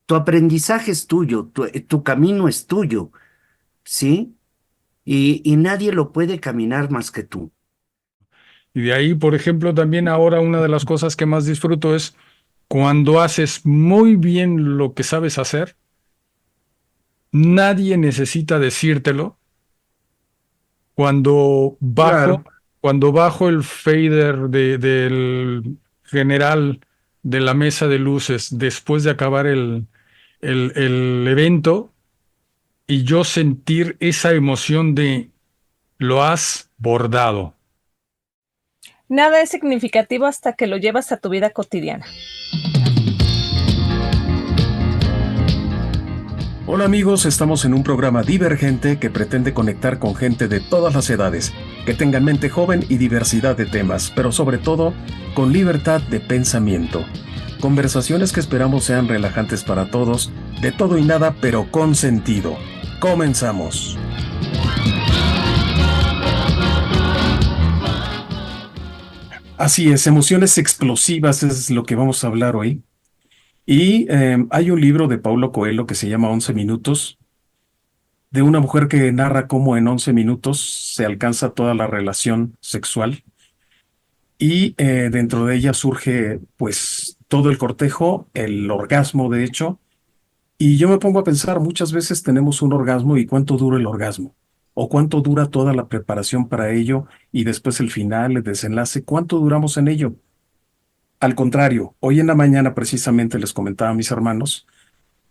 tu aprendizaje es tuyo, tu camino es tuyo, ¿sí? Y nadie lo puede caminar más que tú. Y de ahí, por ejemplo, también ahora una de las cosas que más disfruto es cuando haces muy bien lo que sabes hacer, nadie necesita decírtelo. Cuando bajo, Claro. cuando bajo el fader del general de la mesa de luces después de acabar el evento y yo sentir esa emoción de lo has bordado. Nada es significativo hasta que lo llevas a tu vida cotidiana. Hola amigos, estamos en un programa divergente que pretende conectar con gente de todas las edades, que tengan mente joven y diversidad de temas, pero sobre todo con libertad de pensamiento. Conversaciones que esperamos sean relajantes para todos, de todo y nada, pero con sentido. Comenzamos. Así es, emociones explosivas es lo que vamos a hablar hoy. Y hay un libro de Paulo Coelho que se llama 11 minutos, de una mujer que narra cómo en 11 minutos se alcanza toda la relación sexual y dentro de ella surge pues todo el cortejo, el orgasmo de hecho, y yo me pongo a pensar, muchas veces tenemos un orgasmo y cuánto dura el orgasmo, o cuánto dura toda la preparación para ello y después el final, el desenlace, cuánto duramos en ello. Al contrario, hoy en la mañana precisamente les comentaba a mis hermanos,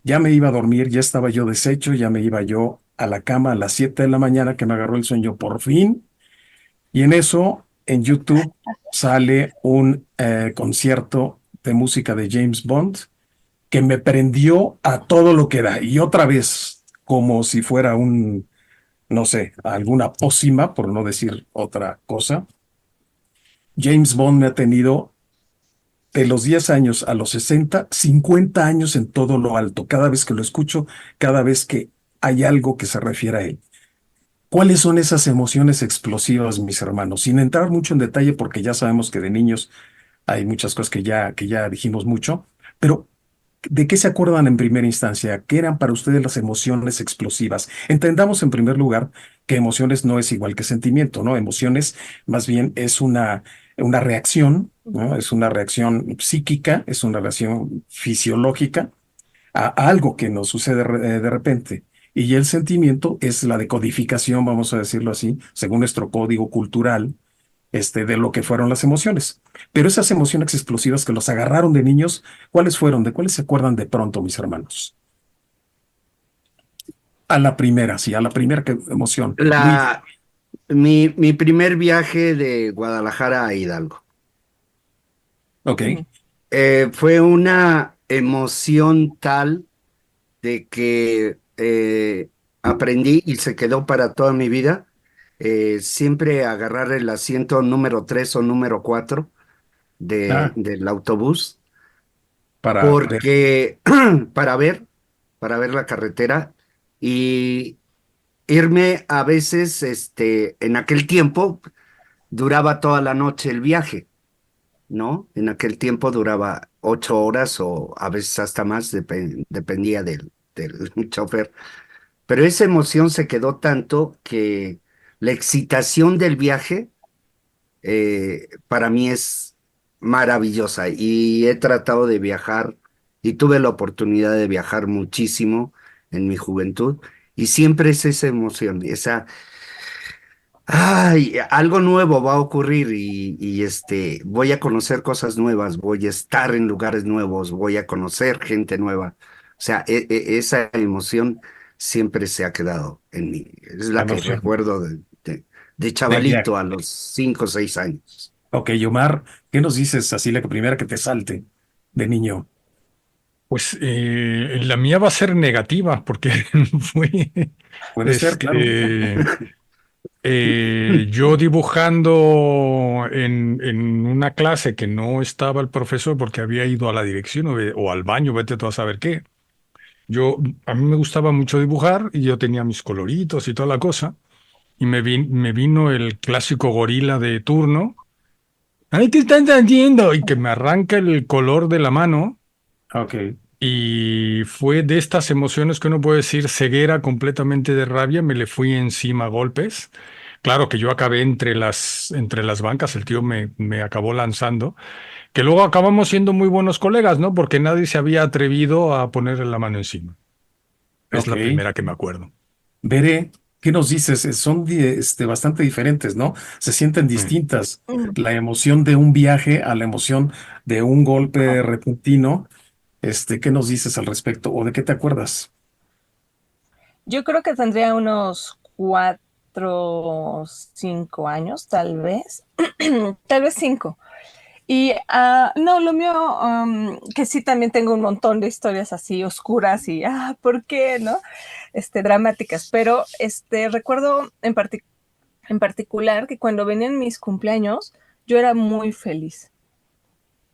ya me iba a dormir, ya estaba yo deshecho, ya me iba yo a la cama a las 7 de la mañana que me agarró el sueño por fin. Y en eso, en YouTube, sale un concierto de música de James Bond que me prendió a todo lo que da. Y otra vez, como si fuera un, no sé, alguna pócima, por no decir otra cosa, James Bond me ha tenido de los 10 años a los 60, 50 años en todo lo alto. Cada vez que lo escucho, cada vez que hay algo que se refiere a él. ¿Cuáles son esas emociones explosivas, mis hermanos? Sin entrar mucho en detalle, porque ya sabemos que de niños hay muchas cosas que ya dijimos mucho, pero ¿de qué se acuerdan en primera instancia? ¿Qué eran para ustedes las emociones explosivas? Entendamos en primer lugar que emociones no es igual que sentimiento, ¿no? Emociones más bien es una reacción, ¿no? Es una reacción psíquica, es una reacción fisiológica a algo que nos sucede de repente. Y el sentimiento es la decodificación, vamos a decirlo así, según nuestro código cultural, de lo que fueron las emociones. Pero esas emociones explosivas que los agarraron de niños, ¿cuáles fueron? ¿De cuáles se acuerdan de pronto, mis hermanos? A la primera, sí, a la primera emoción. Luis, La, mi primer viaje de Guadalajara a Hidalgo. ok, Ujú. Fue una emoción tal de que aprendí y se quedó para toda mi vida. Siempre agarrar el asiento número 3 o número 4 ah, del autobús, para ver, porque para ver, para ver la carretera y irme a veces, en aquel tiempo duraba toda la noche el viaje, ¿no? En aquel tiempo duraba 8 horas o a veces hasta más, dependía del chofer. Pero esa emoción se quedó tanto que la excitación del viaje para mí es maravillosa y he tratado de viajar y tuve la oportunidad de viajar muchísimo en mi juventud y siempre es esa emoción, esa, ay, algo nuevo va a ocurrir y voy a conocer cosas nuevas, voy a estar en lugares nuevos, voy a conocer gente nueva. O sea, esa emoción siempre se ha quedado en mí. Es la la que emoción recuerdo de del chavalito viaje. a los 5 o 6 años. Ok, Omar, ¿qué nos dices así la primera que te salte de niño? Pues la mía va a ser negativa porque fue Puede ser, claro. este yo dibujando en una clase que no estaba el profesor porque había ido a la dirección o al baño, vete tú a saber qué. A mí me gustaba mucho dibujar y yo tenía mis coloritos y toda la cosa. Y me vino el clásico gorila de turno. ¡Ay, qué están haciendo! Y que me arranca el color de la mano. Ok, y fue de estas emociones que uno puede decir ceguera completamente de rabia, me le fui encima a golpes. Claro que yo acabé entre las bancas, el tío me acabó lanzando, que luego acabamos siendo muy buenos colegas, ¿no? Porque nadie se había atrevido a ponerle la mano encima. Es Ok. la primera que me acuerdo. Veré, ¿qué nos dices? Son bastante diferentes, ¿no? Se sienten Mm. distintas. Mm. La emoción de un viaje a la emoción de un golpe repentino. ¿Qué nos dices al respecto? ¿O de qué te acuerdas? Yo creo que tendría unos 4 o 5 años, tal vez. Tal vez 5. Y no, lo mío, que sí también tengo un montón de historias así oscuras y, ¿por qué? ¿No? Dramáticas. Pero recuerdo en particular que cuando venían mis cumpleaños, yo era muy feliz,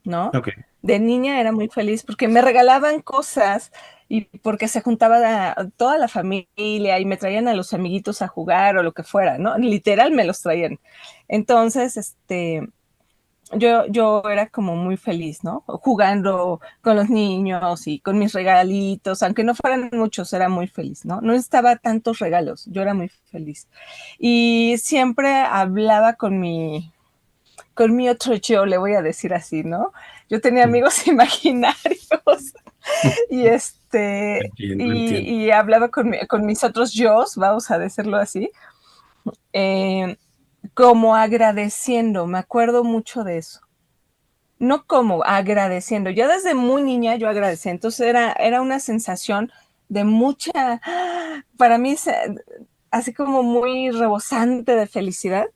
¿no? Ok. De niña era muy feliz porque me regalaban cosas y porque se juntaba toda la familia y me traían a los amiguitos a jugar o lo que fuera, ¿no? Literal me los traían. Entonces, yo era como muy feliz, ¿no? Jugando con los niños y con mis regalitos, aunque no fueran muchos, era muy feliz, ¿no? No necesitaba tantos regalos, yo era muy feliz. Y siempre hablaba con mi otro yo, le voy a decir así, ¿no? Yo tenía Mm. amigos imaginarios y Entiendo, entiendo. y hablaba con mis otros yos, vamos a decirlo así, eh, como agradeciendo, me acuerdo mucho de eso. No como agradeciendo. Ya desde muy niña yo agradecía. Entonces era una sensación de mucha, para mí, así como muy rebosante de felicidad.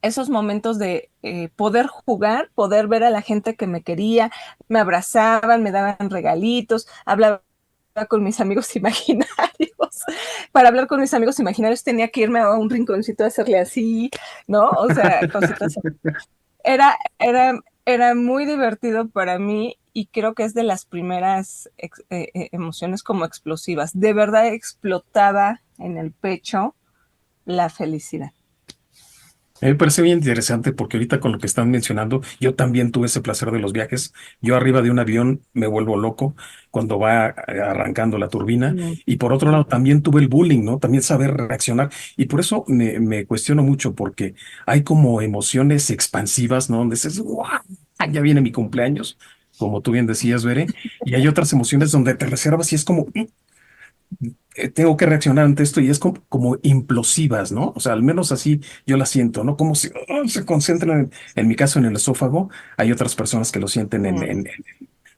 Esos momentos de poder jugar, poder ver a la gente que me quería, me abrazaban, me daban regalitos, hablaba con mis amigos imaginarios. Para hablar con mis amigos imaginarios tenía que irme a un rinconcito a hacerle así, ¿no? O sea, cositas. Era muy divertido para mí y creo que es de las primeras emociones como explosivas. De verdad explotaba en el pecho la felicidad. A mí me parece bien interesante porque ahorita con lo que están mencionando, yo también tuve ese placer de los viajes. Yo arriba de un avión me vuelvo loco cuando va arrancando la turbina. Mm. Y por otro lado, también tuve el bullying, ¿no? También saber reaccionar. Y por eso me cuestiono mucho porque hay como emociones expansivas, ¿no? Donde dices, ¡guau! Ya viene mi cumpleaños, como tú bien decías, Veré. Y hay otras emociones donde te reservas y es como, tengo que reaccionar ante esto y es como implosivas, ¿no? O sea, al menos así yo la siento, ¿no? Como si se concentran, en mi caso, en el esófago. Hay otras personas que lo sienten Mm. en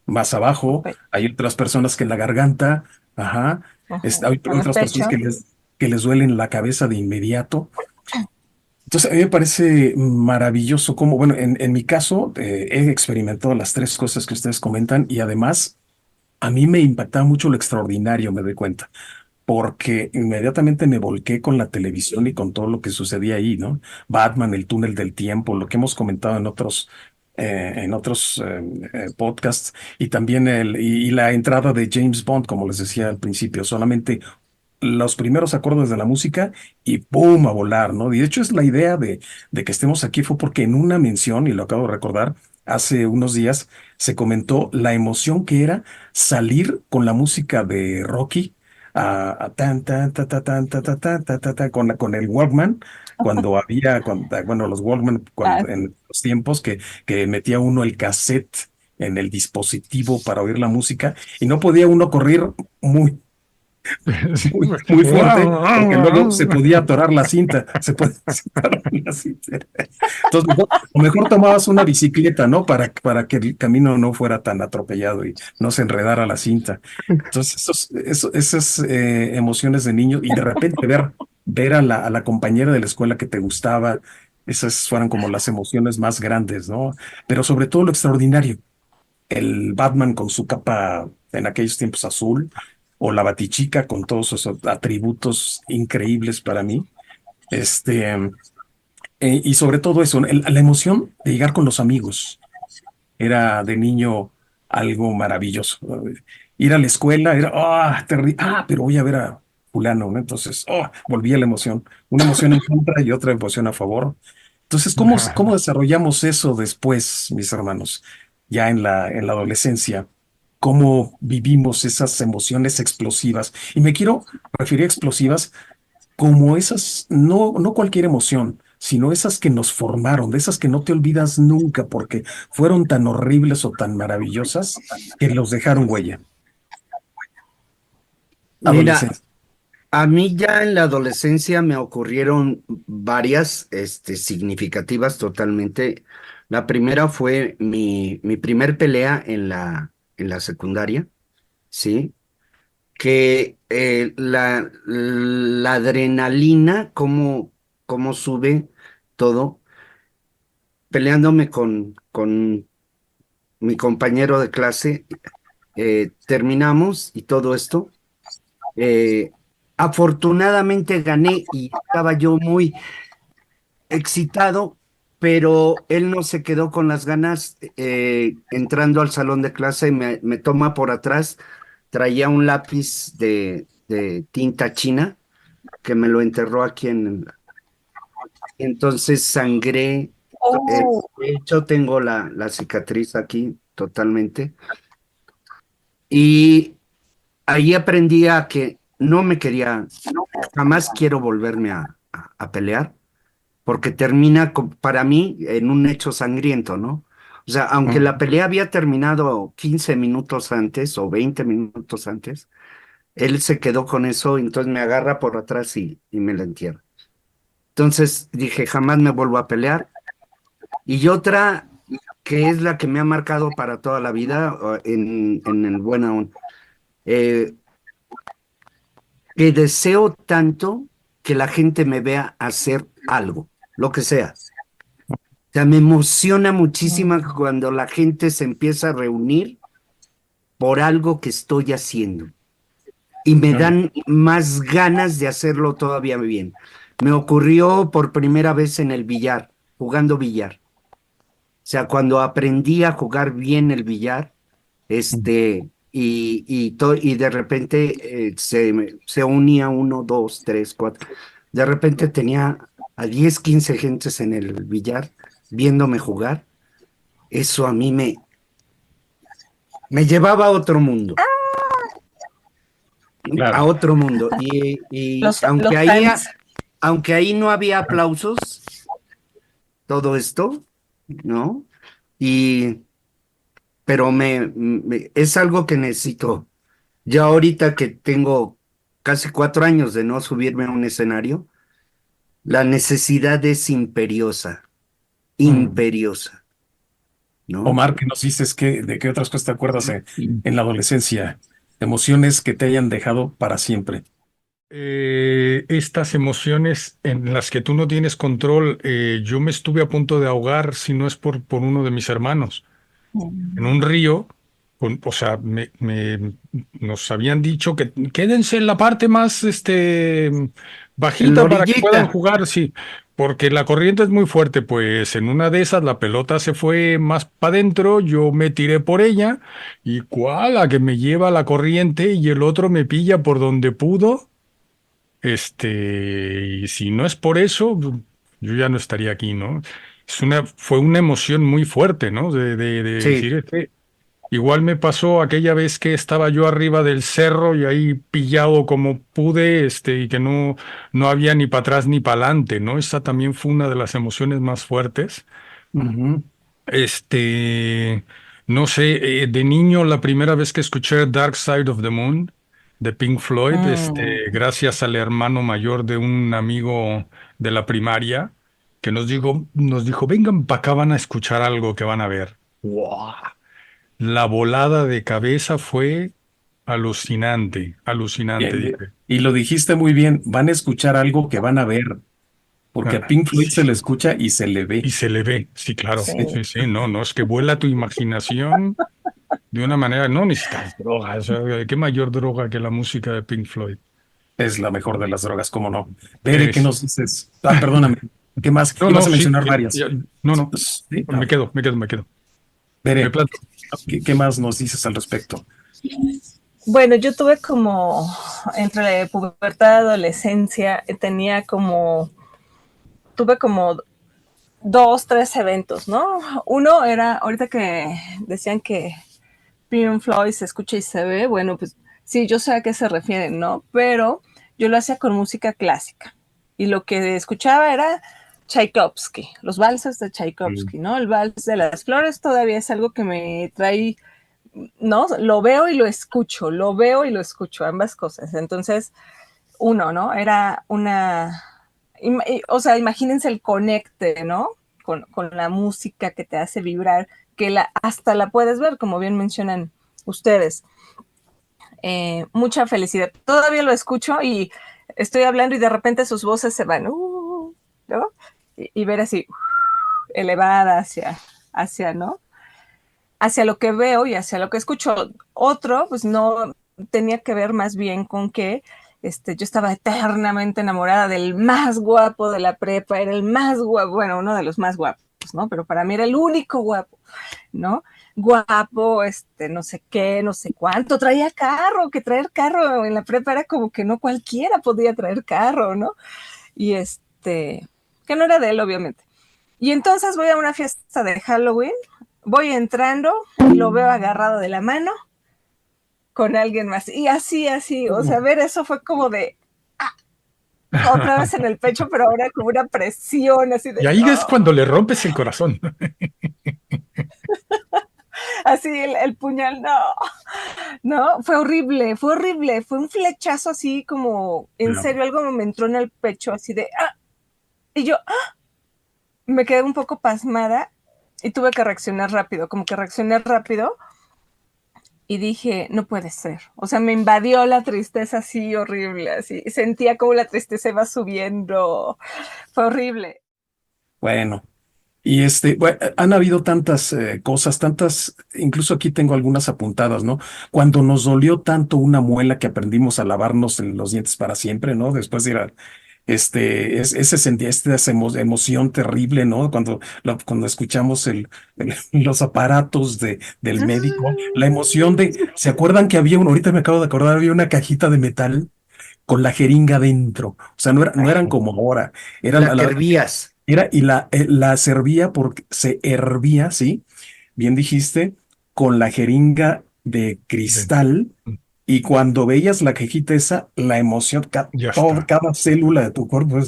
más abajo, hay otras personas que en la garganta, ajá. Ajá. Hay En el otras personas pecho. que les duelen la cabeza de inmediato. Entonces, a mí me parece maravilloso cómo, bueno, en mi caso, he experimentado las tres cosas que ustedes comentan y además a mí me impactaba mucho lo extraordinario, me doy cuenta porque inmediatamente me volqué con la televisión y con todo lo que sucedía ahí, ¿no? Batman, el túnel del tiempo, lo que hemos comentado en otros podcasts, y también y la entrada de James Bond, como les decía al principio, solamente los primeros acordes de la música y ¡pum! A volar, ¿no? Y de hecho es la idea de que estemos aquí fue porque en una mención, y lo acabo de recordar, hace unos días se comentó la emoción que era salir con la música de Rocky a tan, tan, ta, ta, tan, ta, ta, ta, ta, ta, ta, con el Walkman, bueno, los Walkman Ah, en los tiempos que metía uno el cassette en el dispositivo para oír la música y no podía uno correr muy Sí. muy, muy fuerte, porque luego se podía atorar la cinta, se puede atorar la cinta. Entonces, mejor tomabas una bicicleta, ¿no? Para que el camino no fuera tan atropellado y no se enredara la cinta. Entonces, esas emociones de niño y de repente ver a la compañera de la escuela que te gustaba, esas fueron como las emociones más grandes, ¿no? Pero sobre todo lo extraordinario el Batman con su capa en aquellos tiempos azul, o la Batichica con todos sus atributos increíbles para mí. Y sobre todo eso, la emoción de llegar con los amigos. Era de niño algo maravilloso. Ir a la escuela era, pero voy a ver a fulano, ¿no? Entonces, volvía la emoción. Una emoción en contra y otra emoción a favor. Entonces, ¿cómo desarrollamos eso después, mis hermanos? Ya en la adolescencia. cómo vivimos esas emociones explosivas. Y me quiero referir a explosivas como esas, no cualquier emoción, sino esas que nos formaron, de esas que no te olvidas nunca porque fueron tan horribles o tan maravillosas que los dejaron huella. Mira, Adolescencia. a mí ya en la adolescencia me ocurrieron varias, significativas totalmente. La primera fue mi primer pelea en la secundaria, ¿sí? Que la adrenalina, cómo sube todo, peleándome con mi compañero de clase, terminamos y todo esto. Eh, Afortunadamente gané y estaba yo muy excitado, pero él no se quedó con las ganas. Entrando al salón de clase, me toma por atrás, traía un lápiz de tinta china que me lo enterró aquí entonces sangré. Oh, De hecho, tengo la cicatriz aquí totalmente. Y ahí aprendí a que no me quería, jamás quiero volverme a pelear, porque termina para mí en un hecho sangriento, ¿no? O sea, aunque la pelea había terminado 15 minutos antes o 20 minutos antes, él se quedó con eso, entonces me agarra por atrás y me la entierra. Entonces dije, jamás me vuelvo a pelear. Y otra que es la que me ha marcado para toda la vida, en el buena, eh, que deseo tanto que la gente me vea hacer algo, lo que sea. O sea, me emociona muchísimo cuando la gente se empieza a reunir por algo que estoy haciendo y me Claro. dan más ganas de hacerlo todavía bien. Me ocurrió por primera vez en el billar, jugando billar. O sea, cuando aprendí a jugar bien el billar, y de repente se unía uno, dos, tres, cuatro. De repente tenía a 10, 15 gentes en el billar viéndome jugar. Eso a mí me llevaba a otro mundo, ¿no? A Claro. otro mundo. Y los fans. aunque ahí no había aplausos, todo esto, ¿no? Y, pero es algo que necesito. Ya ahorita que tengo casi 4 años de no subirme a un escenario, la necesidad es imperiosa, Mm. imperiosa, ¿no? Omar, ¿qué nos dices de qué otras cosas te acuerdas en la adolescencia? Emociones que te hayan dejado para siempre. Estas emociones en las que tú no tienes control, yo me estuve a punto de ahogar si no es por uno de mis hermanos. En un río, o sea, nos habían dicho que quédense en la parte más En la bajita para que puedan orillita. jugar, sí, porque la corriente es muy fuerte. Pues en una de esas la pelota se fue más para adentro, yo me tiré por ella y cuál, a que me lleva la corriente y el otro me pilla por donde pudo. Y si no es por eso, yo ya no estaría aquí, ¿no? Fue una emoción muy fuerte, ¿no? De decir, Sí. igual me pasó aquella vez que estaba yo arriba del cerro y ahí pillado como pude, y que no había ni para atrás ni para adelante, ¿no? Esa también fue una de las emociones más fuertes. Ujú. Este, no sé, de niño la primera vez que escuché Dark Side of the Moon de Pink Floyd, Mm. gracias al hermano mayor de un amigo de la primaria que nos dijo, vengan para acá, van a escuchar algo que van a ver. ¡Wow! La volada de cabeza fue alucinante, alucinante, Bien. dije. Y lo dijiste muy bien, van a escuchar algo que van a ver, porque a Ah, Pink Floyd sí. se le escucha y se le Y ve. se le ve, sí, claro, Sí. Sí, sí, sí, no, es que vuela tu imaginación de una manera, no necesitas drogas, o sea, ¿qué mayor droga que la música de Pink Floyd? es la mejor de las drogas, ¿cómo no? Bere, ¿qué Es, nos dices? Ah, perdóname, ¿qué más? no, Ibas no, a sí, mencionar varias. no, Sí, me quedo, me quedo, me quedo. Me Bere, planto. ¿qué más nos dices al respecto? Bueno, yo tuve como entre pubertad y adolescencia, tuve como dos, tres eventos, ¿no? Uno era, ahorita que decían que Pink Floyd se escucha y se ve, bueno, pues sí, yo sé a qué se refieren, ¿no? Pero yo lo hacía con música clásica y lo que escuchaba era Tchaikovsky, los valses de Mm. Tchaikovsky, ¿no? El vals de las flores todavía es algo que me trae, ¿no? Lo veo y lo escucho, lo veo y lo escucho, ambas cosas. Entonces, uno, ¿no? Era una, o sea, imagínense el conecte, ¿no? Con la música que te hace vibrar, que hasta la puedes ver, como bien mencionan ustedes. Mucha felicidad. Todavía lo escucho y estoy hablando y de repente sus voces se van, ¿no? Y ver así, elevada ¿no? Hacia lo que veo y hacia lo que escucho. Otro, pues no tenía que ver más bien con que yo estaba eternamente enamorada del más guapo de la prepa, era el más guapo, bueno, uno de los más guapos, ¿no? Pero para mí era el único guapo, ¿no? Guapo, no sé qué, no sé cuánto, traía carro, que traer carro en la prepa era como que no cualquiera podía traer carro, ¿no? Y que no era de él, obviamente. Y entonces voy a una fiesta de Halloween, voy entrando y lo veo agarrado de la mano con alguien más. Y así, o sea, ver eso fue como de otra vez en el pecho, pero ahora como una presión así Y de, ahí es cuando le rompes el corazón. así el puñal, no, fue horrible, fue un flechazo así como, en Claro. serio, algo me entró en el pecho así de, y yo me quedé un poco pasmada y tuve que reaccionar rápido, como que reaccioné rápido y dije, no puede ser. O sea, me invadió la tristeza así horrible, así. Sentía como la tristeza iba subiendo. Fue horrible. Bueno, y bueno, han habido tantas cosas, tantas, incluso aquí tengo algunas apuntadas, ¿no? Cuando nos dolió tanto una muela que aprendimos a lavarnos los dientes para siempre, ¿no? Después de ir a, ese sentía, emoción terrible, ¿no? Cuando escuchamos los aparatos del médico, la emoción ¿se acuerdan que había ahorita me acabo de acordar, había una cajita de metal con la jeringa dentro? O sea, no eran como ahora, era La que hervías. la servía porque se hervía, ¿sí? Bien dijiste, con la jeringa de Dentro. cristal, Mm. y cuando veías la cajita esa, la emoción, Ya está. cada célula de tu cuerpo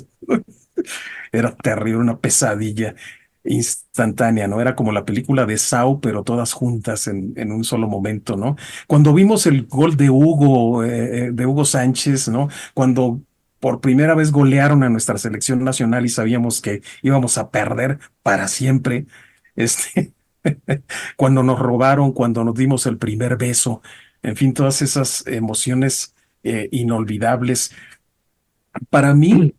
era terrible, una pesadilla instantánea, ¿no? Era como la película de Saw, pero todas juntas en un solo momento, ¿no? Cuando vimos el gol de Hugo Sánchez, ¿no? Cuando por primera vez golearon a nuestra selección nacional y sabíamos que íbamos a perder para siempre, este, cuando nos robaron, cuando nos dimos el primer beso, en fin, todas esas emociones inolvidables. Para mí,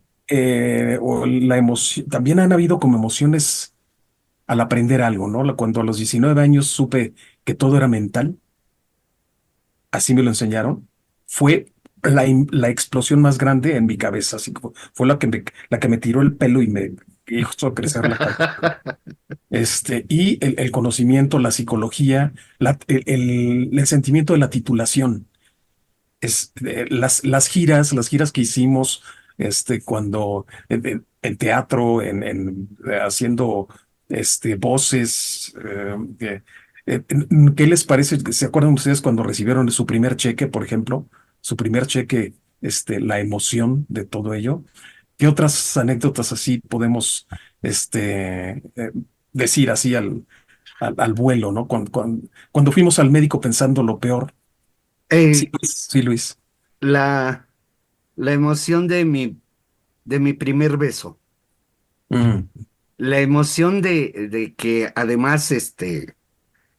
o la emoción, también han habido como emociones al aprender algo, ¿no? Cuando a los 19 años supe que todo era mental, así me lo enseñaron, fue la explosión más grande en mi cabeza, así que fue la que me tiró el pelo y me hizo crecer la cabeza. Y el conocimiento, la psicología, el sentimiento de la titulación. Las giras que hicimos cuando en teatro, haciendo voces. ¿Qué les parece? ¿Se acuerdan ustedes cuando recibieron su primer cheque, por ejemplo? Su primer cheque, la emoción de todo ello. ¿Qué otras anécdotas así podemos decir así al vuelo, ¿no? Cuando fuimos al médico pensando lo peor. Sí, Eh, Luis. Sí, Luis. la, la emoción de mi primer beso. Mm, La emoción de que además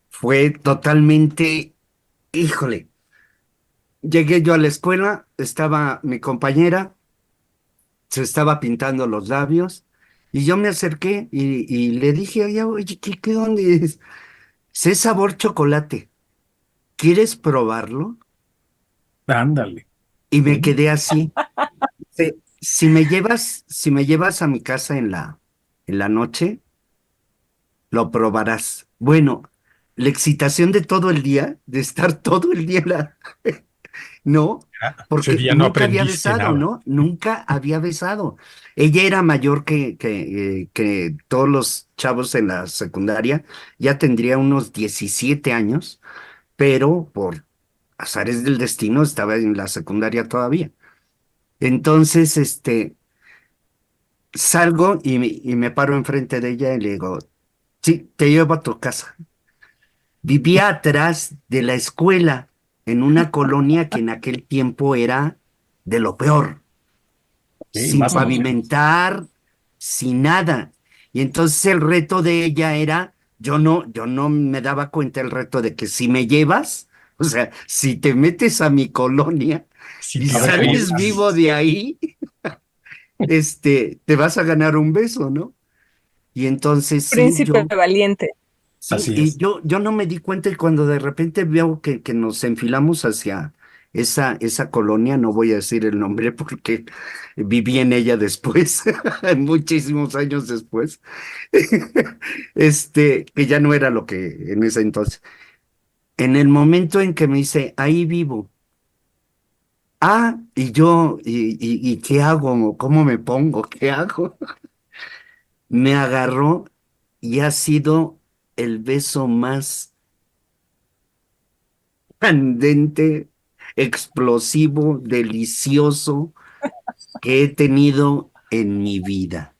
fue totalmente, híjole, llegué yo a la escuela, estaba mi compañera, se estaba pintando los labios y yo me acerqué y le dije, oye, ¿qué dónde es? Es sabor chocolate, ¿quieres probarlo? ándale. Y me Sí. quedé así. Si me llevas a mi casa en la noche, lo probarás. Bueno, la excitación de todo el día, de estar todo el día no, Ese porque día no nunca había aprendiste besado, nada. ¿no? Nunca había besado. Ella era mayor que todos los chavos en la secundaria, ya tendría unos 17 años, pero por azares del destino estaba en la secundaria todavía. Entonces, salgo y me paro enfrente de ella y le digo, sí, te llevo a tu casa. Vivía atrás de la escuela, en una colonia que en aquel tiempo era de lo peor, sin Más emoción. pavimentar, sin nada. Y entonces el reto de ella era, yo no me daba cuenta el reto de que si me llevas, o sea, si te metes a mi colonia Si y te A ver cómo sales atreves. vivo estás. de ahí, te vas a ganar un beso, ¿no? Y entonces sí, Príncipe valiente. sí, Así y es. yo no me di cuenta y cuando de repente veo que nos enfilamos hacia esa colonia, no voy a decir el nombre porque viví en ella después, muchísimos años después, que ya no era lo que en ese entonces. En el momento en que me dice, ahí vivo, y yo, y ¿qué hago? ¿Cómo me pongo? ¿Qué hago? Me agarró y ha sido el beso más candente, explosivo, delicioso que he tenido en mi vida.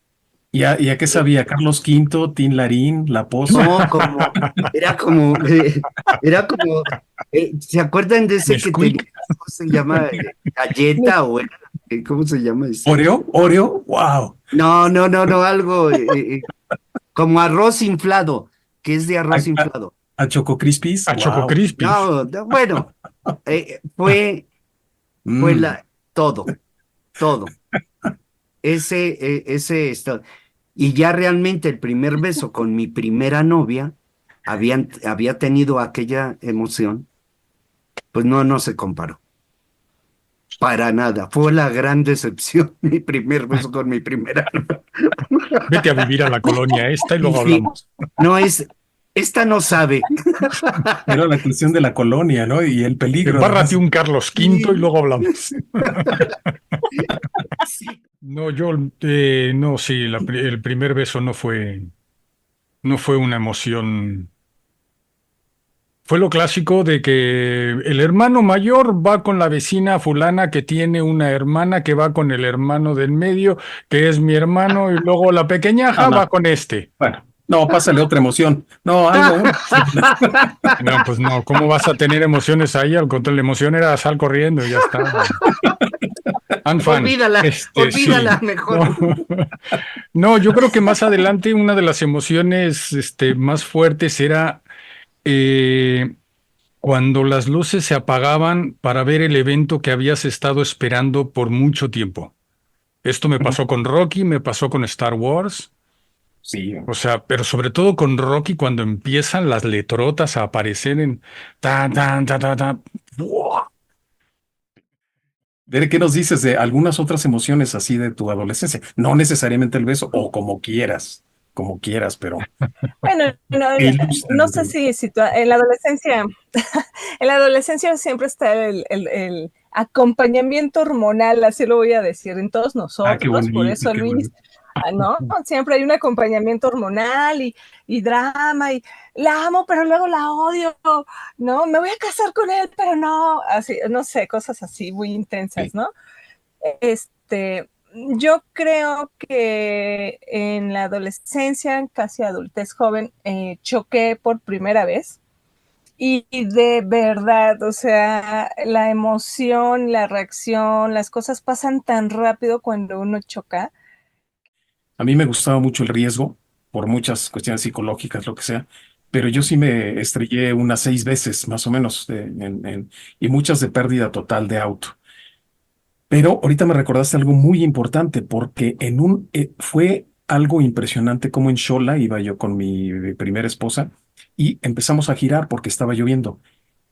¿Y a qué Eh, sabía? ¿Carlos V, Tin Larín, La Poza? No, era como, era como, ¿se acuerdan de ese que tenía, Nesquik. cómo se llama? Galleta o ¿cómo se llama ese? ¿Oreo? ¿Oreo? ¡Wow! No, no, no, no, algo como arroz inflado, que es de ¿A, arroz a, inflado. a Choco Crispies? A Choco ¡Wow! Crispies. No, no, bueno, fue Mm. todo, todo. Y ya realmente el primer beso con mi primera novia había tenido aquella emoción, pues no, no se comparó. Para nada. Fue la gran decepción, mi primer beso con mi primera novia. Vete a vivir a la colonia esta y Y luego sí, hablamos. no esta no sabe. Era la cuestión de la colonia, ¿no? Y el peligro, Embárrate además. un Carlos V y Sí, luego hablamos. sí. No, no, sí, el primer beso no fue una emoción. Fue lo clásico de que el hermano mayor va con la vecina fulana que tiene una hermana que va con el hermano del medio, que es mi hermano, y luego la No, pequeñaja va no. con este. Bueno, no, pásale otra emoción. No, algo, una cosita. No, pues no, ¿cómo vas a tener emociones ahí? Al contrario, la emoción era sal corriendo y ya está. Fan. Olvídala, Sí. olvídala No. mejor. No, yo creo que más adelante una de las emociones más fuertes era eh, cuando las luces se apagaban para ver el evento que habías estado esperando por mucho tiempo. Esto me pasó con Rocky, me pasó con Star Wars, Sí. o sea, pero sobre todo con Rocky cuando empiezan las letrotas a aparecer en ta ta ta ta ta. ¡Buah! ¿Qué nos dices de algunas otras emociones así de tu adolescencia? No necesariamente el beso, o como quieras, pero Bueno, no, no sé ilústrame. si en la adolescencia siempre está el acompañamiento hormonal, así lo voy a decir, en todos Ah, qué nosotros, por bonito, eso qué Luis, bonito. ¿no? Siempre hay un acompañamiento hormonal y drama y la amo, pero luego la odio, ¿no? Me voy a casar con él, pero no, así, no sé, cosas así muy Sí. intensas, ¿no? Yo creo que en la adolescencia, casi adultez joven, choqué por primera vez y de verdad, o sea, la emoción, la reacción, las cosas pasan tan rápido cuando uno choca. A mí me gustaba mucho el riesgo, por muchas cuestiones psicológicas, lo que sea, pero yo sí me estrellé unas 6 veces, más o menos, y muchas de pérdida total de auto. Pero ahorita me recordaste algo muy importante, porque fue algo impresionante como en Xola iba yo con mi primera esposa y empezamos a girar porque estaba lloviendo.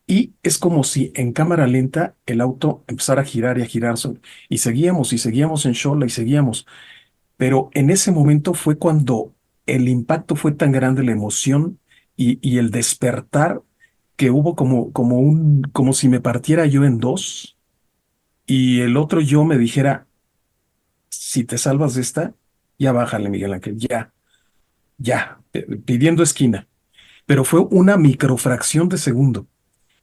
Y es como si en cámara lenta el auto empezara a girar y a girar, y seguíamos en Xola y seguíamos. Pero en ese momento fue cuando el impacto fue tan grande, la emoción y el despertar, que hubo como si me partiera yo en dos y el otro yo me dijera, si te salvas de esta, ya bájale, Miguel Ángel, ya, ya, pidiendo esquina. Pero fue una microfracción de segundo.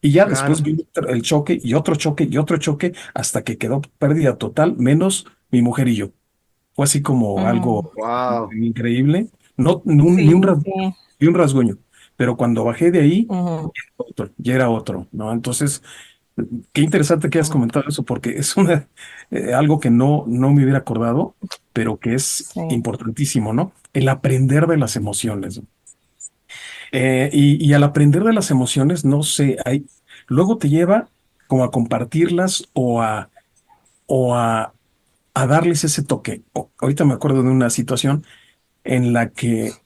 Y ya después claro. vino el choque y otro choque y otro choque hasta que quedó pérdida total, menos mi mujer y yo. Fue así como Mm, algo Wow. increíble. No, sí, sí, sí. ni un rasguño. Pero cuando bajé de ahí, Ujú, ya era otro, ¿no? Entonces, qué interesante que hayas ujú, comentado eso, porque es algo que no me hubiera acordado, pero que es sí. importantísimo, ¿no? El aprender de las emociones. Y al aprender de las emociones, no sé, luego te lleva como a compartirlas o a darles ese toque. Ahorita me acuerdo de una situación en la que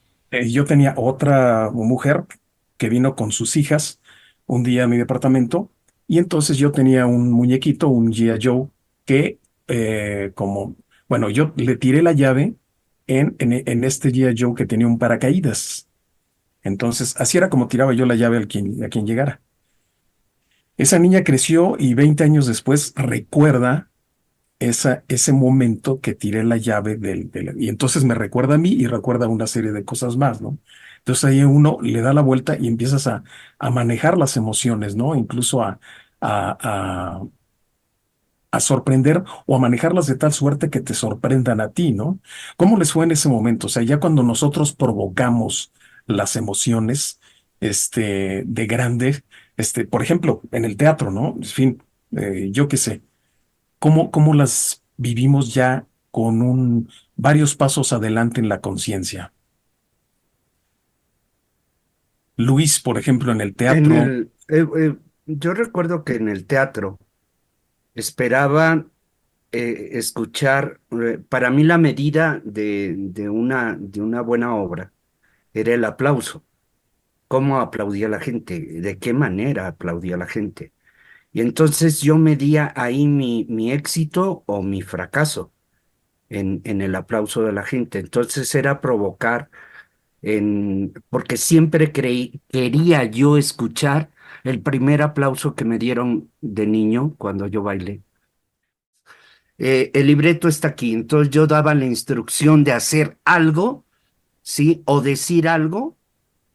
yo tenía otra mujer que vino con sus hijas un día a mi departamento y entonces yo tenía un muñequito, un G.I. Joe, que como, bueno, yo le tiré la llave en este G.I. Joe que tenía un paracaídas. Entonces, así era como tiraba yo la llave a quien llegara. Esa niña creció y 20 años después recuerda ese momento que tiré la llave y entonces me recuerda a mí y recuerda una serie de cosas más, ¿no? Entonces ahí uno le da la vuelta y empiezas a manejar las emociones, ¿no? Incluso a, a sorprender o a manejarlas de tal suerte que te sorprendan a ti, ¿no? ¿Cómo les fue en ese momento? O sea, ya cuando nosotros provocamos las emociones, de grande, por ejemplo, en el teatro, ¿no? En fin, yo qué sé, ¿cómo las vivimos ya con varios pasos adelante en la conciencia? Luis, por ejemplo, en el En teatro, el, yo recuerdo que en el teatro esperaba escuchar, para mí la medida de una buena obra era el aplauso. ¿Cómo aplaudía la gente? ¿De qué manera aplaudía la gente? Y entonces yo medía ahí mi éxito o mi fracaso en el aplauso de la gente. Entonces era provocar porque siempre quería yo escuchar el primer aplauso que me dieron de niño cuando yo bailé. El libreto está aquí, entonces yo daba la instrucción de hacer algo, ¿sí? O decir algo,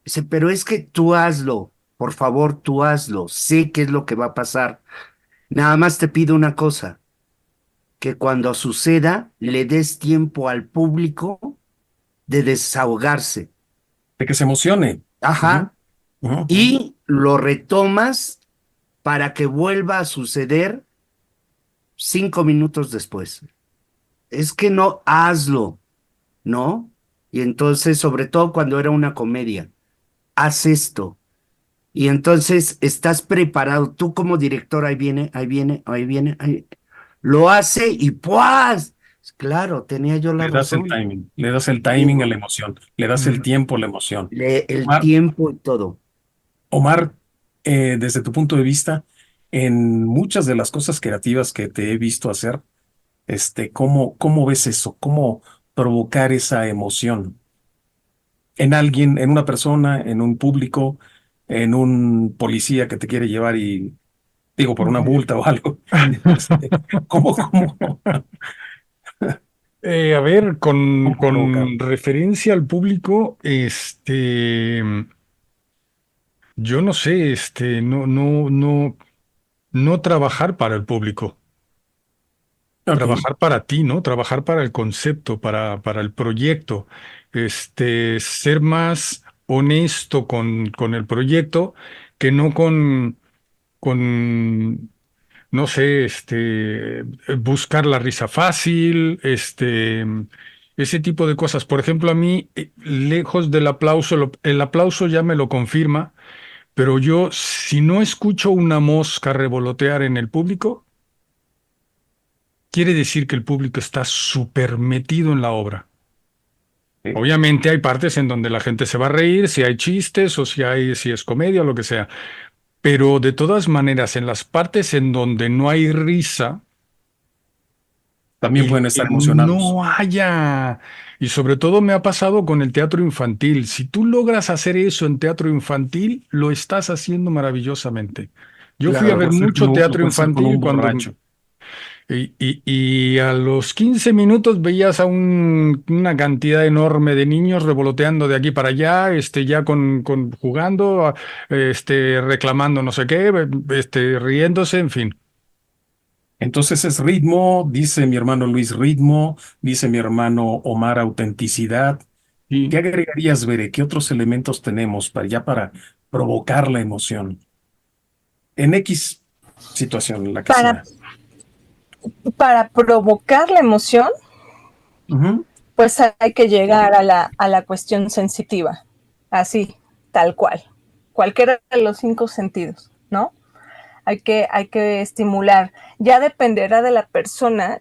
dice, pero es que tú hazlo, por favor, tú hazlo, sé qué es lo que va a pasar. Nada más te pido una cosa, que cuando suceda le des tiempo al público de desahogarse. de que se emocione. Ujú, Ajá, ujú. y lo retomas para que vuelva a suceder 5 minutos después. Es que no, hazlo, ¿no? Y entonces, sobre todo cuando era una comedia, haz esto. Y entonces estás preparado. Tú como director, ahí viene, ahí viene, ahí viene, ahí. Lo hace y ¡pues! Claro, tenía yo la razón. Le das el Y, timing a la emoción, le das el tiempo a la emoción. el tiempo y todo. Omar, desde tu punto de vista, en muchas de las cosas creativas que te he visto hacer, ¿cómo ves eso? ¿Cómo provocar esa emoción en alguien, en una persona, en un público, en un policía que te quiere llevar y, digo, por una multa o algo? Este, ¿cómo, A ver, cómo provocar? con referencia al público, yo no sé, no trabajar para el público, Ok, trabajar para ti, ¿no? Trabajar para el concepto, para el proyecto, ser más honesto con el proyecto que no con no sé, buscar la risa fácil, ese tipo de cosas. Por ejemplo, a mí, lejos del aplauso, el aplauso ya me lo confirma, pero yo, si no escucho una mosca revolotear en el público, quiere decir que el público está súper metido en la obra. sí, Obviamente hay partes en donde la gente se va a reír, si hay chistes o si es comedia o lo que sea. Pero de todas maneras, en las partes en donde no hay risa, también pueden el que estar emocionados. no haya, y sobre todo me ha pasado con el teatro infantil. Si tú logras hacer eso en teatro infantil, lo estás haciendo maravillosamente. Yo fui a Lo ver puede hacer mucho lo teatro puede hacer con un infantil cuando borracho. Y a los 15 minutos veías a una cantidad enorme de niños revoloteando de aquí para allá, ya jugando, reclamando no sé qué, riéndose, en fin. Entonces es ritmo, dice mi hermano Luis, ritmo, dice mi hermano Omar, autenticidad. ¿Qué Y agregarías, Bere? ¿Qué otros elementos tenemos para provocar la emoción? En X situación, la que Para, sea. para provocar la emoción, Ujú. pues hay que llegar a la cuestión sensitiva, así, tal cual, cualquiera de los 5 sentidos, ¿no? Hay que estimular. Ya dependerá de la persona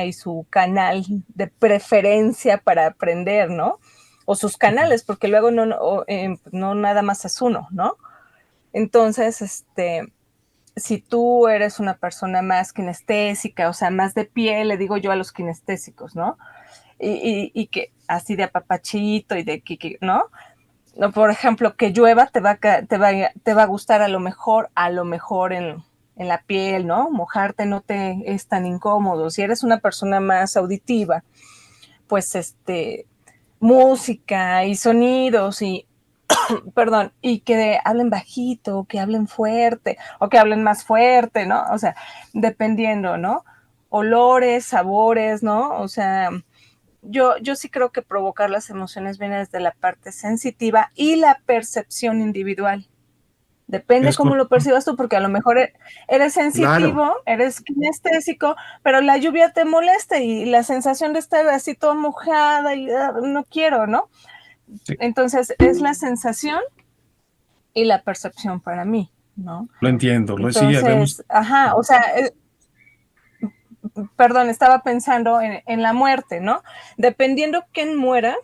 y su canal de preferencia para aprender, ¿no? O sus canales, porque luego no nada más es uno, ¿no? Entonces, si tú eres una persona más kinestésica, o sea, más de piel, le digo yo a los kinestésicos, ¿no? Y que así de apapachito y de que, ¿no? No, por ejemplo, que llueva te va a gustar a lo mejor en la piel, ¿no? Mojarte no te es tan incómodo. Si eres una persona más auditiva, pues música y sonidos y, perdón, y que hablen bajito, que hablen fuerte o que hablen más fuerte, ¿no? O sea, dependiendo, ¿no? Olores, sabores, ¿no? O sea, yo sí creo que provocar las emociones viene desde la parte sensitiva y la percepción individual. Depende Es cómo lo correcto. percibas tú, porque a lo mejor eres Claro, sensitivo, eres kinestésico, pero la lluvia te molesta y la sensación de estar así toda mojada y no quiero, ¿no? Sí, Entonces es la sensación y la percepción para mí, ¿no? lo entiendo. Sí, vemos. Entonces, ajá, o sea, perdón, estaba pensando en la muerte, ¿no? Dependiendo quién muera,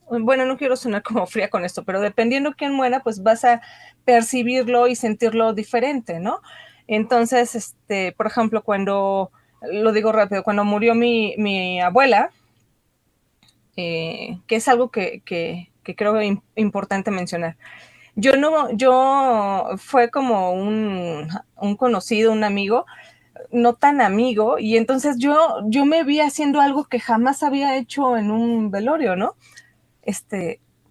bueno, no quiero sonar como fría con esto, pero dependiendo quién muera, pues vas a percibirlo y sentirlo diferente, ¿no? Entonces, por ejemplo, lo digo rápido, cuando murió mi abuela, que es algo que creo importante mencionar. Fue como un conocido, un amigo, no tan amigo, y entonces yo me vi haciendo algo que jamás había hecho en un velorio, ¿no?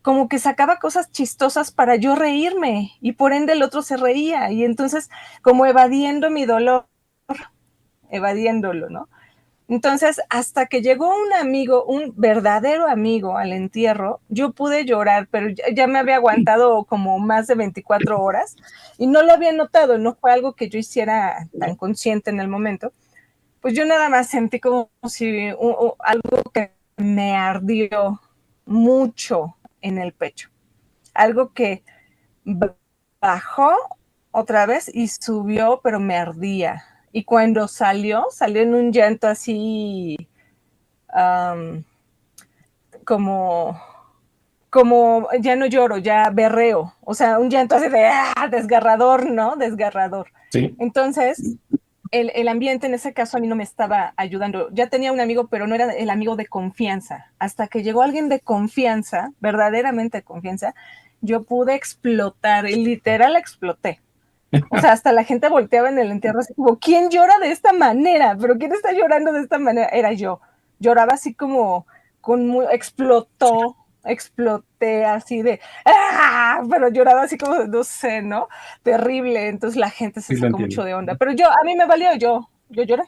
Como que sacaba cosas chistosas para yo reírme y por ende el otro se reía y entonces como evadiendo mi dolor, evadiéndolo, ¿no? Entonces, hasta que llegó un amigo, un verdadero amigo al entierro, yo pude llorar, pero ya me había aguantado como más de 24 horas y no lo había notado, no fue algo que yo hiciera tan consciente en el momento. Pues yo nada más sentí como si algo que me ardió mucho en el pecho. Algo que bajó otra vez y subió, pero me ardía. Y cuando salió en un llanto así um, como, como ya no lloro, ya berreo. O sea, un llanto así de desgarrador, ¿no? Desgarrador. Sí, Entonces, el ambiente en ese caso a mí no me estaba ayudando. Ya tenía un amigo, pero no era el amigo de confianza. Hasta que llegó alguien de confianza, verdaderamente de confianza, yo pude explotar y literal exploté. O sea, hasta la gente volteaba en el entierro así como, ¿quién llora de esta manera? ¿Pero quién está llorando de esta manera? Era yo. Lloraba así como, exploté así de, ¡ah! Pero lloraba así como, no sé, ¿no? Terrible. Entonces la gente se sí lo sacó entiendo. mucho de onda. Pero a mí me valió, yo lloré.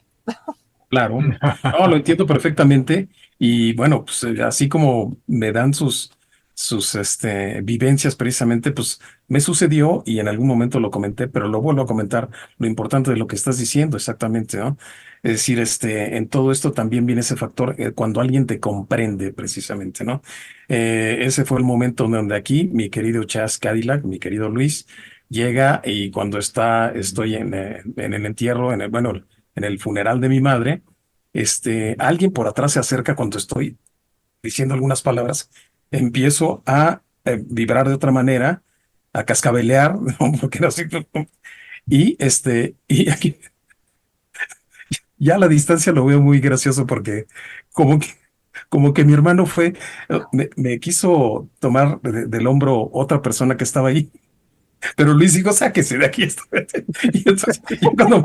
Claro. No, lo entiendo perfectamente. Y bueno, pues así como me dan sus vivencias precisamente, pues me sucedió y en algún momento lo comenté, pero lo vuelvo a comentar, lo importante de lo que estás diciendo exactamente, ¿no? Es decir, en todo esto también viene ese factor cuando alguien te comprende precisamente, ¿no? Ese fue el momento donde aquí mi querido Chas Cadillac, mi querido Luis, llega y cuando estoy en el entierro, bueno, en el funeral de mi madre, alguien por atrás se acerca cuando estoy diciendo algunas palabras, empiezo a vibrar de otra manera, a cascabelear, ¿no? Porque era así, y aquí ya a la distancia lo veo muy gracioso porque como que, como que mi hermano me quiso tomar del hombro otra persona que estaba ahí, pero Luis dijo, sáquese de aquí. Y entonces, ya cuando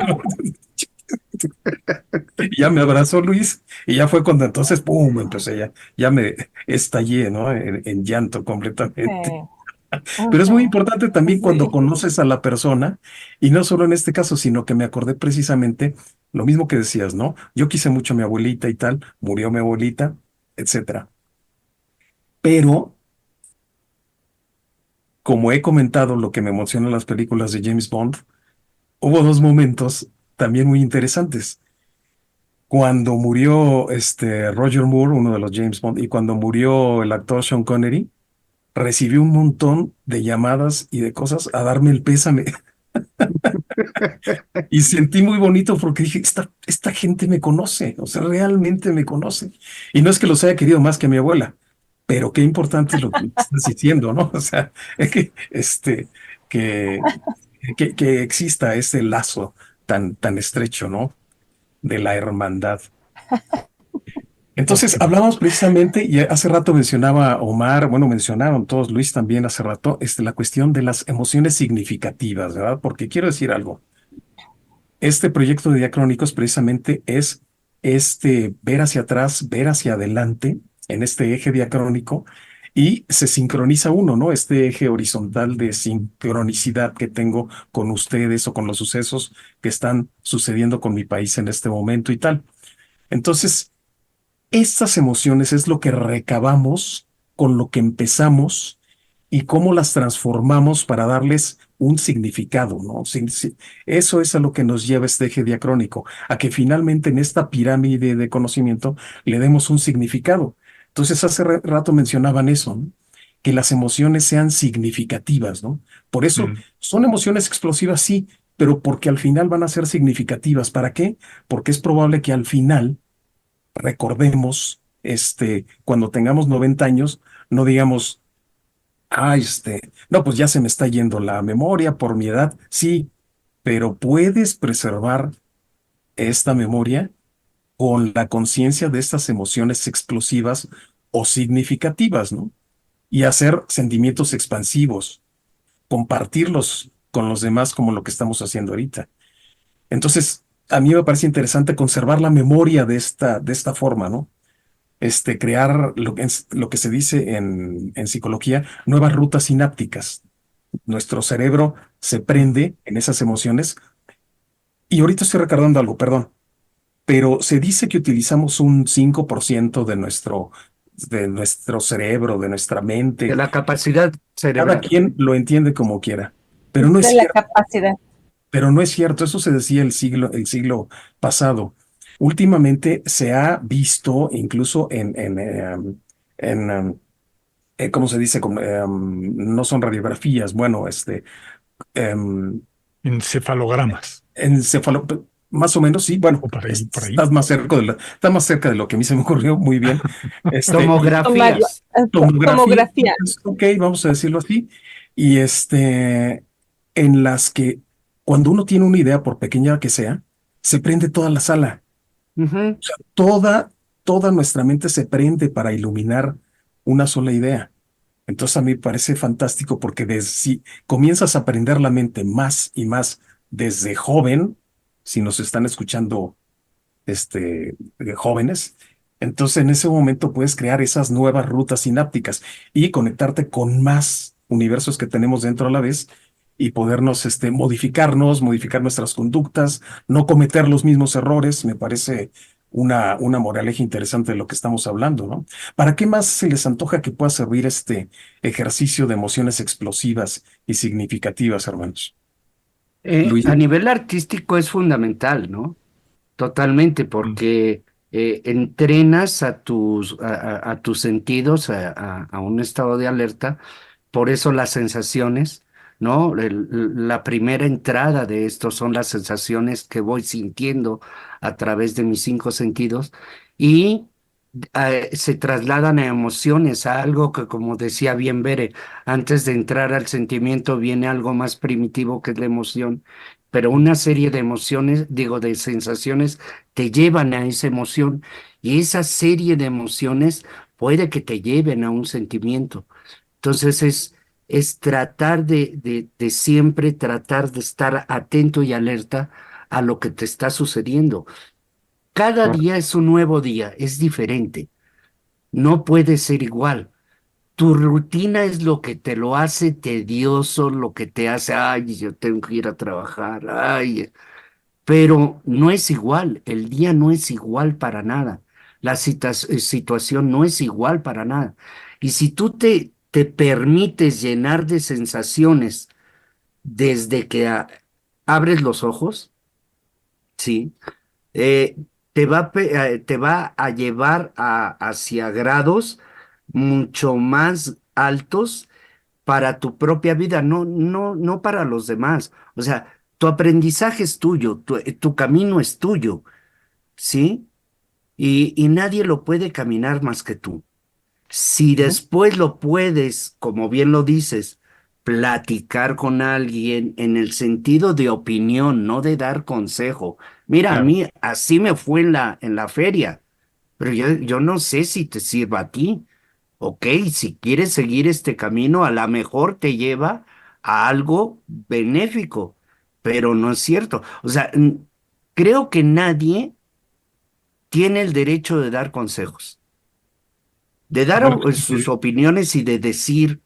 Y ya me abrazó Luis y ya fue cuando entonces, ¡pum! Empecé ya me estallé, ¿no? En llanto completamente. Sí, Pero es muy ujú, importante también cuando sí. conoces a la persona, y no solo en este caso, sino que me acordé precisamente lo mismo que decías, ¿no? Yo quise mucho a mi abuelita y tal, murió mi abuelita, etcétera. Pero, como he comentado lo que me emociona en las películas de James Bond, hubo dos momentos también muy interesantes. Cuando murió Roger Moore, uno de los James Bond, y cuando murió el actor Sean Connery, recibí un montón de llamadas y de cosas a darme el pésame. Y sentí muy bonito porque dije, esta gente me conoce, o sea, realmente me conoce. Y no es que los haya querido más que a mi abuela, pero qué importante es lo que estás diciendo, ¿no? O sea, es que, que, que exista ese lazo tan estrecho, ¿no? De la hermandad. Ok. Entonces, hablamos precisamente, y hace rato mencionaba Omar, bueno, mencionaron todos, Luis también hace rato, la cuestión de las emociones significativas, ¿verdad? Porque quiero decir algo. Este proyecto de Diacrónicos precisamente es ver hacia atrás, ver hacia adelante en este eje diacrónico y se sincroniza uno, ¿no? Este eje horizontal de sincronicidad que tengo con ustedes o con los sucesos que están sucediendo con mi país en este momento y tal. Entonces, estas emociones es lo que recabamos con lo que empezamos y cómo las transformamos para darles un significado, ¿no? Eso es a lo que nos lleva este eje diacrónico, a que finalmente en esta pirámide de conocimiento le demos un significado. Entonces, hace rato mencionaban eso, ¿no? Que las emociones sean significativas, ¿no? Por eso Mm. son emociones explosivas, sí, pero porque al final van a ser significativas. ¿Para qué? Porque es probable que al final recordemos, cuando tengamos 90 años, no digamos, no, pues ya se me está yendo la memoria por mi edad. Sí, pero puedes preservar esta memoria con la conciencia de estas emociones explosivas o significativas, ¿no? Y hacer sentimientos expansivos, compartirlos con los demás como lo que estamos haciendo ahorita. Entonces, a mí me parece interesante conservar la memoria de esta forma, ¿no? Crear lo que se dice en psicología, nuevas rutas sinápticas. Nuestro cerebro se prende en esas emociones. Y ahorita estoy recordando algo, perdón, pero se dice que utilizamos un 5% de nuestro cerebro, de nuestra De mente. la capacidad Cada cerebral. quien lo entiende como quiera, pero no es De la cierto. capacidad. Pero no es cierto, eso se decía el siglo pasado. Últimamente se ha visto, incluso ¿cómo se dice? No son radiografías, bueno, em, Encefalogramas. encefalo, más o menos, sí, bueno, O por ahí, por ahí. estás más cerca de lo que a mí se me ocurrió, muy bien. Y Tomografías. tomografía, Tomografía. ok, vamos a decirlo así, y en las que cuando uno tiene una idea, por pequeña que sea, se prende toda la sala, Ujú. toda nuestra mente se prende para iluminar una sola idea. Entonces a mí me parece fantástico porque si comienzas a aprender la mente más y más desde joven, si nos están escuchando jóvenes, entonces en ese momento puedes crear esas nuevas rutas sinápticas y conectarte con más universos que tenemos dentro a la vez y podernos modificar nuestras conductas, no cometer los mismos errores. Me parece una moraleja interesante de lo que estamos hablando, ¿no? ¿Para qué más se les antoja que pueda servir este ejercicio de emociones explosivas y significativas, hermanos? Luis. A nivel artístico es fundamental, ¿no? Totalmente, Mm. porque entrenas a tus sentidos a un estado de alerta, por eso las sensaciones, ¿no? La primera entrada de esto son las sensaciones que voy sintiendo a través de mis cinco sentidos y se trasladan a emociones, a algo que, como decía bien Bere, antes de entrar al sentimiento viene algo más primitivo que es la emoción, pero una serie de emociones, digo, de sensaciones, te llevan a esa emoción y esa serie de emociones puede que te lleven a un sentimiento. Entonces es tratar de siempre tratar de estar atento y alerta a lo que te está sucediendo. Cada día es un nuevo día, es diferente. No puede ser igual. Tu rutina es lo que te lo hace tedioso, lo que te hace, ay, yo tengo que ir a trabajar, ay, pero no es igual, el día no es igual para nada, la situación no es igual para nada. Y si tú te permites llenar de sensaciones desde que abres los ojos, ¿sí? eh, te va a llevar hacia grados mucho más altos para tu propia vida, no para los demás. O sea, tu aprendizaje es tuyo, tu camino es tuyo, ¿sí? Y nadie lo puede caminar más que tú. Si Ujú. después lo puedes, como bien lo dices, platicar con alguien en el sentido de opinión, no de dar consejo. Mira, a Claro. mí así me fue en la feria, pero yo no sé si te sirva a ti. Ok, si quieres seguir este camino, a lo mejor te lleva a algo benéfico, pero no es cierto. O sea, creo que nadie tiene el derecho de dar consejos, de dar Bueno, sus opiniones y de decir,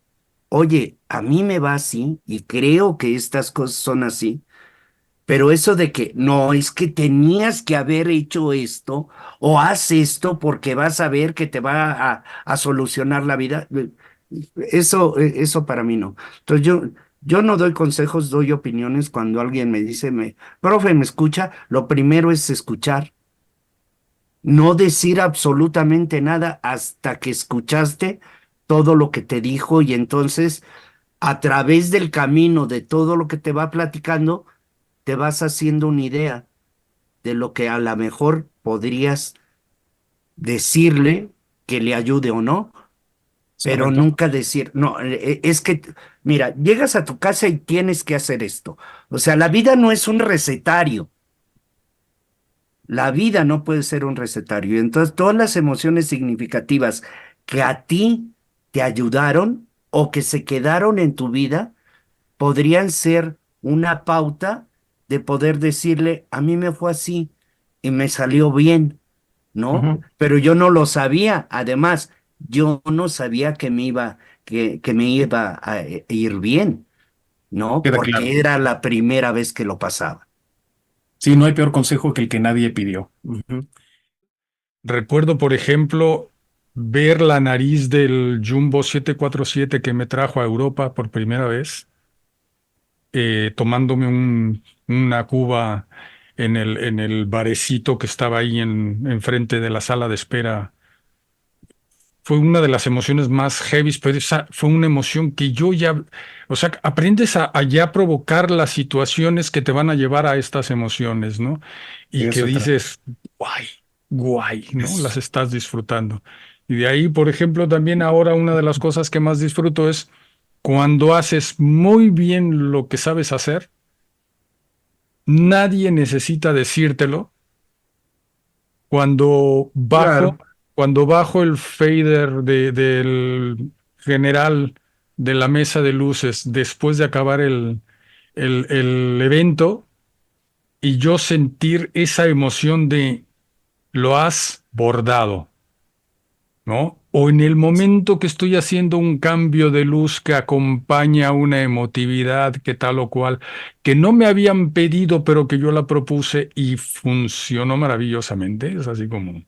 oye, a mí me va así y creo que estas cosas son así, pero eso de que no, es que tenías que haber hecho esto o haz esto porque vas a ver que te va a solucionar la vida, eso para mí no. Entonces yo no doy consejos, doy opiniones cuando alguien me dice, profe, ¿me escucha? Lo primero es escuchar. No decir absolutamente nada hasta que escuchaste todo lo que te dijo y entonces a través del camino de todo lo que te va platicando, te vas haciendo una idea de lo que a lo mejor podrías decirle que le ayude o no, es pero correcto. nunca decir, no, es que, mira, llegas a tu casa y tienes que hacer esto. O sea, la vida no es un recetario. La vida no puede ser un recetario. Entonces, todas las emociones significativas que a ti te ayudaron o que se quedaron en tu vida podrían ser una pauta de poder decirle, a mí me fue así y me salió bien, ¿no? Ujú. Pero yo no lo sabía. Además, yo no sabía que me iba a ir bien, ¿no? Queda claro. Porque era la primera vez que lo pasaba. Sí, no hay peor consejo que el que nadie pidió. Ujú. Recuerdo, por ejemplo, ver la nariz del Jumbo 747 que me trajo a Europa por primera vez, tomándome una cuba en el barecito que estaba ahí enfrente de la sala de espera. Fue una de las emociones más heavy, pero esa fue una emoción que yo ya, o sea, aprendes a ya provocar las situaciones que te van a llevar a estas emociones, ¿no? Y De que eso se trata. dices, guay, guay, ¿no? Las Es estás disfrutando. Y de ahí, por ejemplo, también ahora una de las cosas que más disfruto es cuando haces muy bien lo que sabes hacer, nadie necesita decírtelo. Cuando bajo, Claro. cuando bajo el fader del general de la mesa de luces después de acabar el evento y yo sentir esa emoción de lo has bordado, ¿no? O en el momento que estoy haciendo un cambio de luz que acompaña una emotividad que tal o cual, que no me habían pedido, pero que yo la propuse y funcionó maravillosamente. Es así como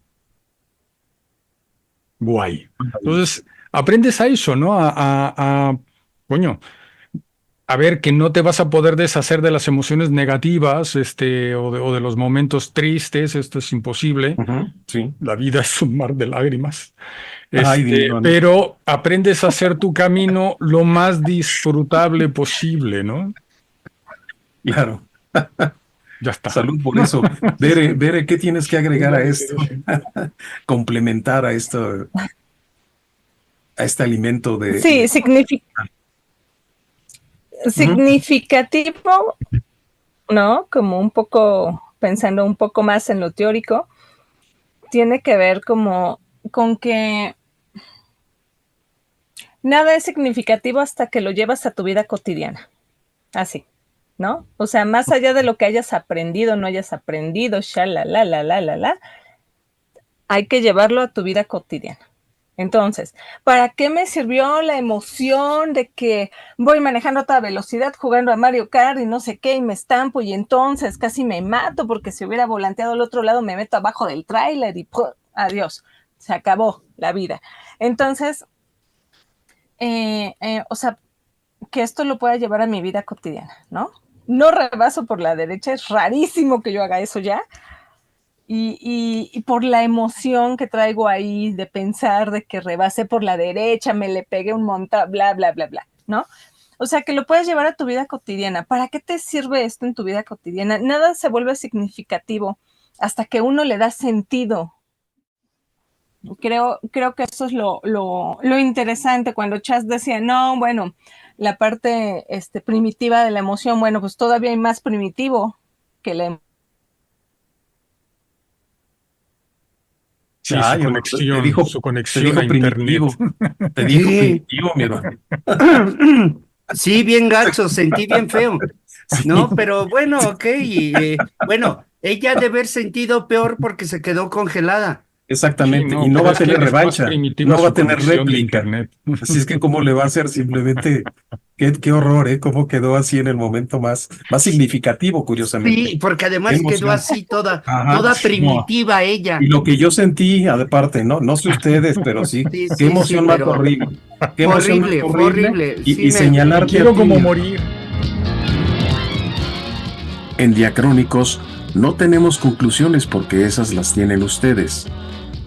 guay. maravilloso. Entonces, aprendes a eso, ¿no? Coño, a ver que no te vas a poder deshacer de las emociones negativas, o de los momentos tristes, esto es imposible. Ujú. Sí. La vida es un mar de lágrimas. Ay, dinero, no. Pero aprendes a hacer tu camino lo más disfrutable posible, ¿no? Claro. Ya está. Salud por eso. Bere, ¿qué tienes que agregar a esto? Complementar a este alimento Sí, Ujú. significativo, ¿no? Como un poco, pensando un poco más en lo teórico, tiene que ver como con que nada es significativo hasta que lo llevas a tu vida cotidiana. Así. ¿no? O sea, más allá de lo que hayas aprendido, no hayas aprendido, hay que llevarlo a tu vida cotidiana. Entonces, ¿para qué me sirvió la emoción de que voy manejando a toda velocidad jugando a Mario Kart y no sé qué y me estampo y entonces casi me mato porque si hubiera volanteado al otro lado me meto abajo del tráiler y ¡pum! Adiós, se acabó la vida. Entonces, o sea, que esto lo pueda llevar a mi vida cotidiana, ¿no? No rebaso por la derecha, es rarísimo que yo haga eso ya. Y por la emoción que traigo ahí de pensar de que rebasé por la derecha, me le pegué un montón, bla, bla, bla, bla, ¿no? O sea, que lo puedes llevar a tu vida cotidiana. ¿Para qué te sirve esto en tu vida cotidiana? Nada se vuelve significativo hasta que uno le da sentido. Creo que eso es lo interesante. Cuando Chas decía, no, bueno, la parte primitiva de la emoción, bueno, pues todavía hay más primitivo que la emoción. Sí, Ay, hermano, su te conexión dijo a internet. primitivo. Te dijo Sí. primitivo, mi hermano. Sí, bien gacho, sentí bien feo, Sí, ¿no? Pero bueno, ok, bueno, ella ha de haber sentido peor porque se quedó congelada. Sí, exactamente. Y no, no pero va a es que tener es más revancha. primitiva No va a su tener conexión de réplica. internet. Así es que, ¿cómo le va a hacer? Simplemente, qué horror, ¿eh? Cómo quedó así en el momento más significativo, curiosamente. Sí, porque Qué además quedó emoción. así toda, Ajá. toda No. primitiva Y ella. lo que yo sentí, aparte, no sé ustedes, pero sí, Sí, qué sí, sí, emoción más pero horrible. Qué emoción más fue horrible. horrible. Y Me señalarte a quiero ti. como morir. En Diacrónicos no tenemos conclusiones porque esas las tienen ustedes.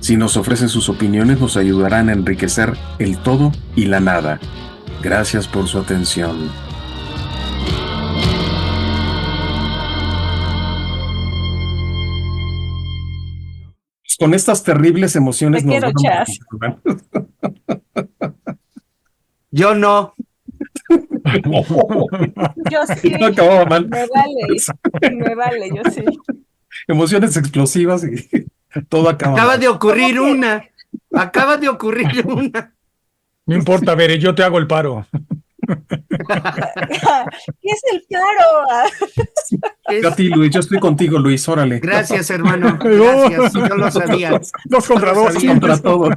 Si nos ofrecen sus opiniones nos ayudarán a enriquecer el todo y la nada. Gracias por su atención. Con estas terribles emociones Te nos quiero, vamos. Chas. Yo no. Yo sí, No acababa mal. me vale, yo sí. Emociones explosivas y todo acaba Acaba mal. de ¿Cómo ocurrir que? una. Acaba de ocurrir una. No importa, Bere, yo te hago el paro. ¿Qué es el paro? Yo a Es- ti, Luis, yo estoy contigo, Luis, órale. Gracias, hermano. No, Gracias. Yo lo sabía. dos Yo contra lo dos. sabía. Contra todo.